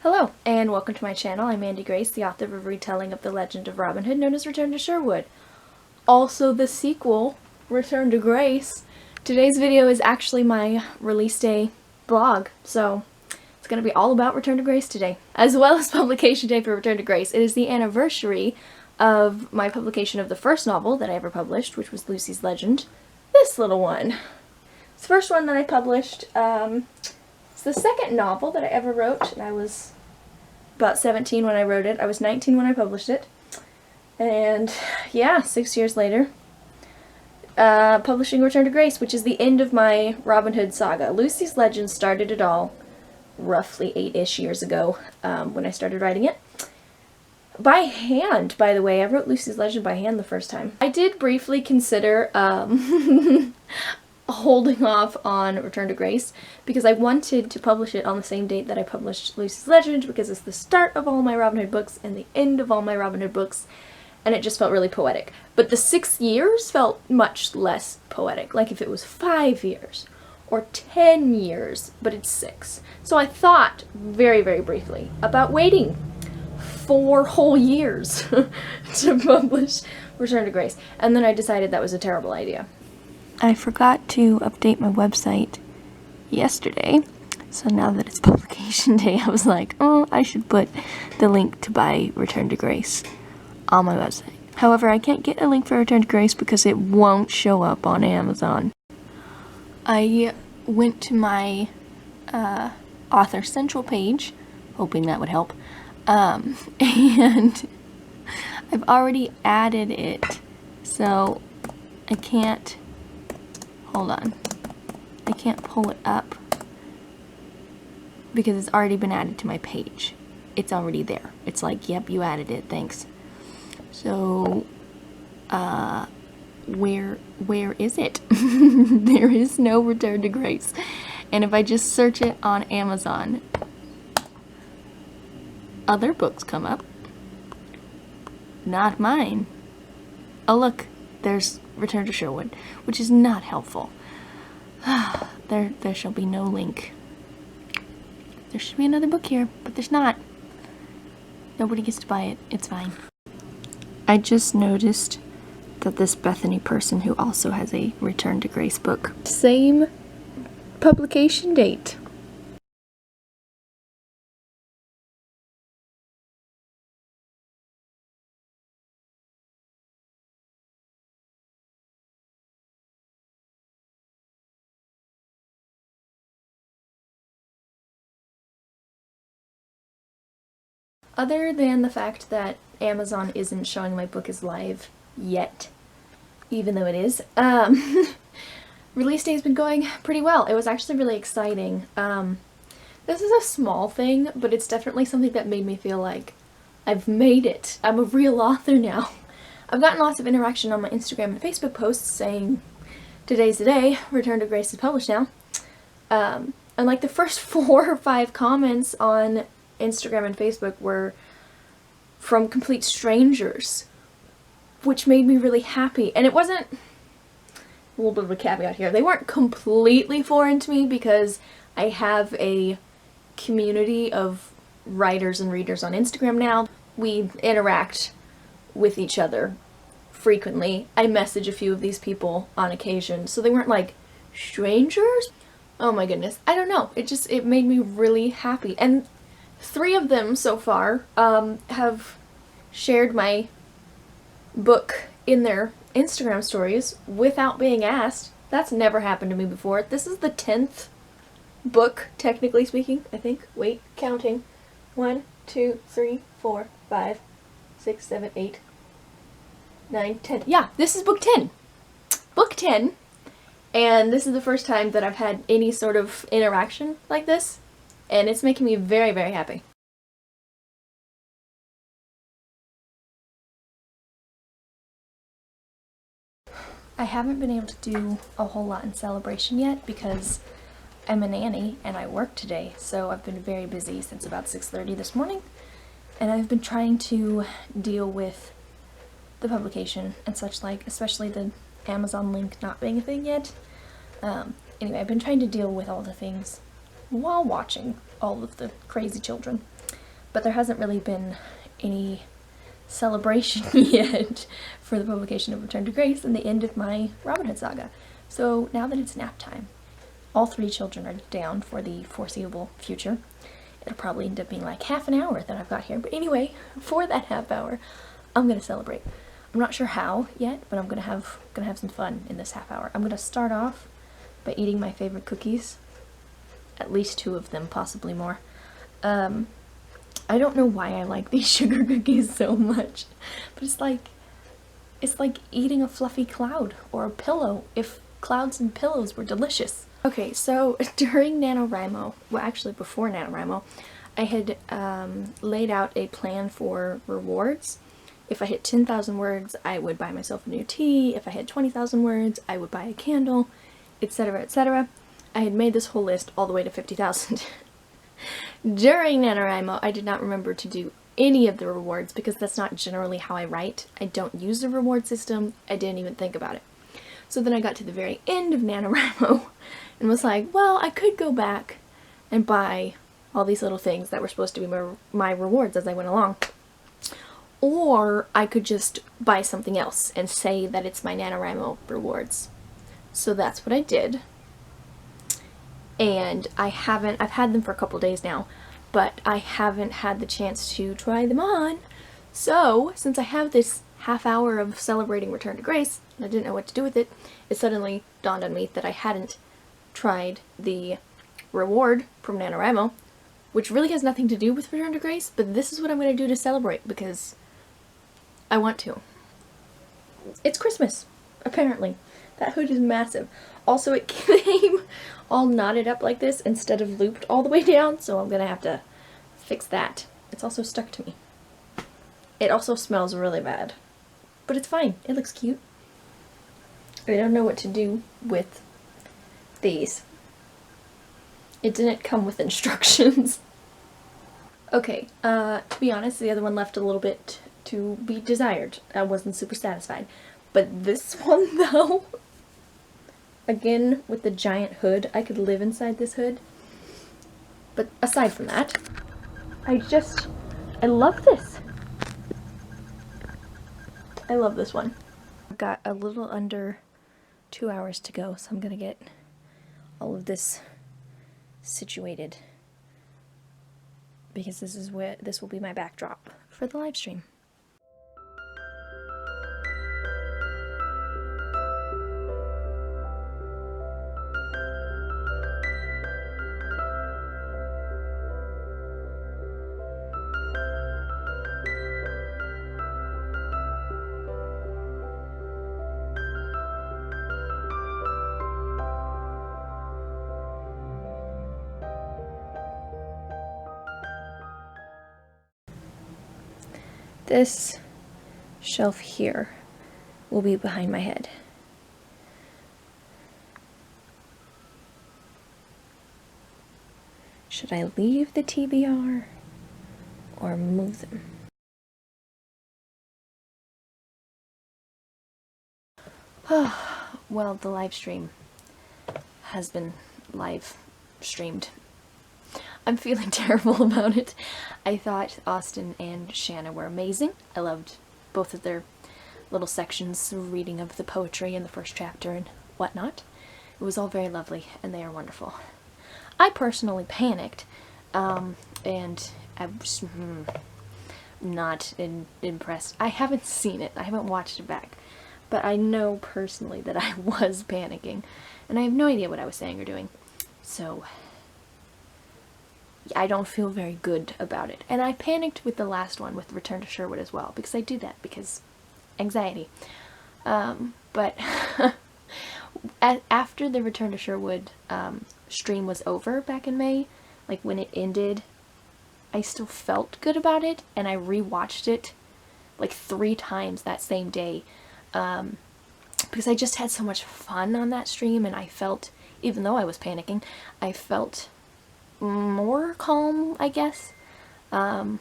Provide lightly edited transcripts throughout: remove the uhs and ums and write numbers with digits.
Hello, and welcome to my channel. I'm Mandy Grace, the author of a retelling of the legend of Robin Hood known as Return to Sherwood. Also the sequel, Return to Grace. Today's video is actually my release day vlog, so it's going to be all about Return to Grace today, as well as publication day for Return to Grace. It is the anniversary of my publication of the first novel that I ever published, which was Lucy's Legend. This little one. It's the first one that I published. It's the second novel that I ever wrote, and I was about 17 when I wrote it. I was 19 when I published it. And yeah, 6 years later, publishing Return to Grace, which is the end of my Robin Hood saga. Lucy's Legend started it all roughly 8-ish years ago when I started writing it. By hand, by the way. I wrote Lucy's Legend by hand the first time. I did briefly consider holding off on Return to Grace because I wanted to publish it on the same date that I published Lucy's Legend because it's the start of all my Robin Hood books and the end of all my Robin Hood books, and it just felt really poetic. But the 6 years felt much less poetic, like if it was 5 years or 10 years, but it's 6. So I thought very, very briefly about waiting 4 whole years to publish Return to Grace, and then I decided that was a terrible idea. I forgot to update my website yesterday, so now that it's publication day, I was like, oh, I should put the link to buy Return to Grace on my website. However, I can't get a link for Return to Grace because it won't show up on Amazon. I went to my Author Central page, hoping that would help, and I've already added it, so I can't... Hold on. I can't pull it up because it's already been added to my page. It's already there. It's like, yep, you added it, thanks. So, where is it? There is no Return to Grace. And if I just search it on Amazon, other books come up. Not mine. Oh, look. There's Return to Sherwood, which is not helpful. There shall be no link. There should be another book here, but there's not. Nobody gets to buy it. It's fine. I just noticed that this Bethany person who also has a Return to Grace book. Same publication date. Other than the fact that Amazon isn't showing my book as live yet, even though it is, release day has been going pretty well. It was actually really exciting. This is a small thing, but it's definitely something that made me feel like I've made it. I'm a real author now. I've gotten lots of interaction on my Instagram and Facebook posts saying, today's the day, Return to Grace is published now. And like the first 4 or 5 comments on Instagram and Facebook were from complete strangers, which made me really happy. And it wasn't, a little bit of a caveat here, they weren't completely foreign to me because I have a community of writers and readers on Instagram now. We interact with each other frequently. I message a few of these people on occasion, so they weren't like strangers. Oh my goodness, I don't know, it made me really happy. And 3 of them so far have shared my book in their Instagram stories without being asked. That's never happened to me before. This is the 10th book, technically speaking, I think. Wait, counting. 1, 2, 3, 4, 5, 6, 7, 8, 9, 10. Yeah, this is book 10. Book 10. And this is the first time that I've had any sort of interaction like this. And it's making me very, very happy. I haven't been able to do a whole lot in celebration yet because I'm a nanny and I work today, so I've been very busy since about 6:30 this morning, and I've been trying to deal with the publication and such like, especially the Amazon link not being a thing yet. Anyway, I've been trying to deal with all the things while watching all of the crazy children. but there hasn't really been any celebration yet for the publication of Return to Grace and the end of my Robin Hood saga. So now that it's nap time, all 3 children are down for the foreseeable future. It'll probably end up being like half an hour that I've got here, but anyway, for that half hour, I'm gonna celebrate. I'm not sure how yet, but I'm gonna have some fun in this half hour. I'm gonna start off by eating my favorite cookies, at least 2 of them, possibly more. I don't know why I like these sugar cookies so much, but it's like eating a fluffy cloud or a pillow if clouds and pillows were delicious. Okay, so during NaNoWriMo, well actually before NaNoWriMo, I had laid out a plan for rewards. If I hit 10,000 words, I would buy myself a new tea. If I hit 20,000 words, I would buy a candle, etc., etc. I had made this whole list all the way to 50,000. During NaNoWriMo, I did not remember to do any of the rewards because that's not generally how I write. I don't use the reward system. I didn't even think about it. So then I got to the very end of NaNoWriMo and was like, well, I could go back and buy all these little things that were supposed to be my rewards as I went along. Or I could just buy something else and say that it's my NaNoWriMo rewards. So that's what I did. And I've had them for a couple days now, but I haven't had the chance to try them on. So, since I have this half hour of celebrating Return to Grace, and I didn't know what to do with it, it suddenly dawned on me that I hadn't tried the reward from NaNoWriMo, which really has nothing to do with Return to Grace, but this is what I'm going to do to celebrate, because I want to. It's Christmas, apparently. That hood is massive. Also, it came all knotted up like this instead of looped all the way down, so I'm gonna have to fix that. It's also stuck to me. It also smells really bad. But it's fine. It looks cute. I don't know what to do with these. It didn't come with instructions. Okay, to be honest, the other one left a little bit to be desired. I wasn't super satisfied. But this one, though, again, with the giant hood, I could live inside this hood. But aside from that, I love this. I love this one. I've got a little under 2 hours to go, so I'm gonna get all of this situated, because this will be my backdrop for the live stream. This shelf here will be behind my head. Should I leave the TBR or move them? Well, the live stream has been live streamed. I'm feeling terrible about it. I thought Austin and Shanna were amazing. I loved both of their little sections, reading of the poetry in the first chapter and whatnot. It was all very lovely, and they are wonderful. I personally panicked, and I was not impressed. I haven't seen it. I haven't watched it back. But I know personally that I was panicking, and I have no idea what I was saying or doing. So I don't feel very good about it. And I panicked with the last one, with Return to Sherwood as well, because I do that, because anxiety. But after the Return to Sherwood stream was over back in May, like when it ended, I still felt good about it, and I rewatched it like 3 times that same day, because I just had so much fun on that stream, and I felt, even though I was panicking, I felt more calm, I guess. And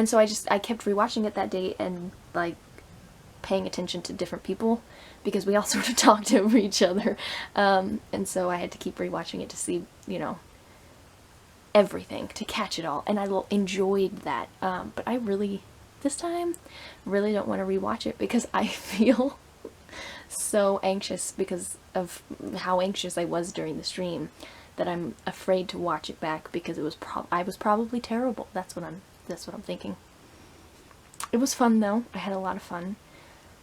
so I kept rewatching it that day and like paying attention to different people, because we all sort of talked over each other, and so I had to keep rewatching it to see, you know, everything, to catch it all, and I enjoyed that. But I really, this time, really don't want to rewatch it because I feel so anxious because of how anxious I was during the stream that I'm afraid to watch it back because I was probably terrible. That's what I'm thinking. It was fun though. I had a lot of fun.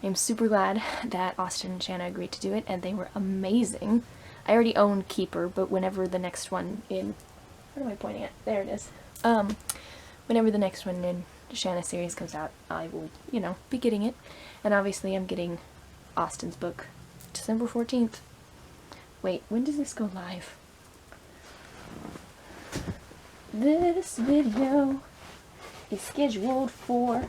I'm super glad that Austin and Shanna agreed to do it, and they were amazing. I already own Keeper, but whenever the next one in... What am I pointing at? There it is. Whenever the next one in the Shanna series comes out, I will, you know, be getting it. And obviously I'm getting Austin's book December 14th. Wait, when does this go live? This video is scheduled for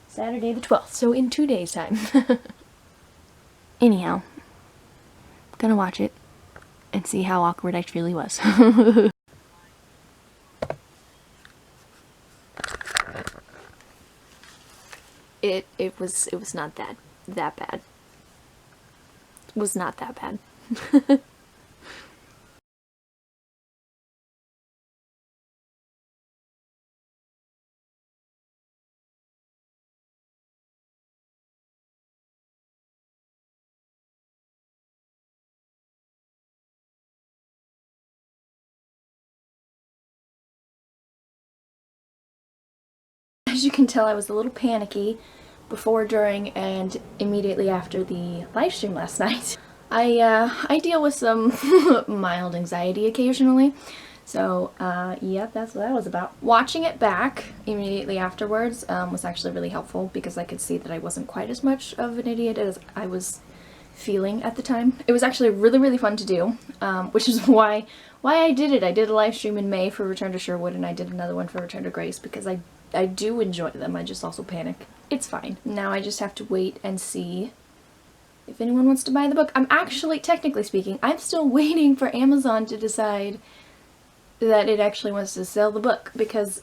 Saturday the 12th, so in 2 days' time. Anyhow, I'm gonna watch it and see how awkward I truly was. It was not that bad. It was not that bad. As you can tell, I was a little panicky before, during, and immediately after the live stream last night. I deal with some mild anxiety occasionally, so yep, that's what that was about. Watching it back immediately afterwards was actually really helpful because I could see that I wasn't quite as much of an idiot as I was feeling at the time. It was actually really fun to do, which is why I did it. I did a live stream in May for Return to Sherwood, and I did another one for Return to Grace because I do enjoy them. I just also panic. It's fine. Now I just have to wait and see if anyone wants to buy the book. I'm actually, technically speaking, I'm still waiting for Amazon to decide that it actually wants to sell the book because,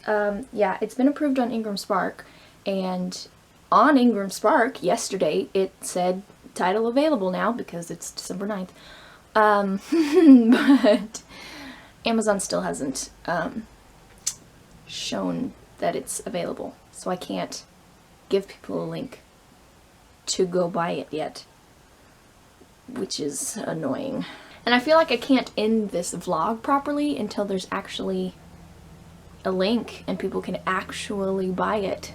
yeah, it's been approved on Ingram Spark, and on Ingram Spark yesterday it said title available now because it's December 9th. But Amazon still hasn't shown that it's available, so I can't give people a link to go buy it yet, which is annoying. And I feel like I can't end this vlog properly until there's actually a link and people can actually buy it.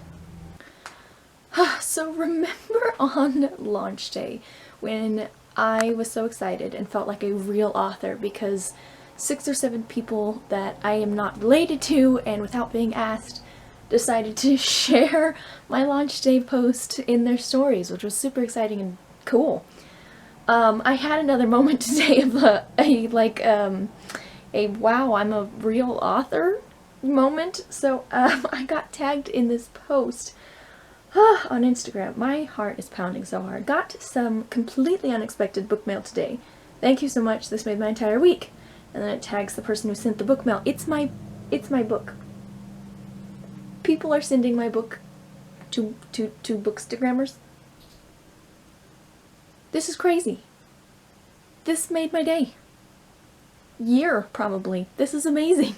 So remember on launch day when I was so excited and felt like a real author because 6 or 7 people that I am not related to and without being asked decided to share my launch day post in their stories, which was super exciting and cool. I had another moment today of a wow, I'm a real author moment. So I got tagged in this post on Instagram. My heart is pounding so hard. Got some completely unexpected book mail today. Thank you so much. This made my entire week. And then it tags the person who sent the book mail. It's my book. People are sending my book to bookstagrammers. This is crazy. This made my day. Year, probably. This is amazing.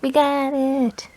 We got it.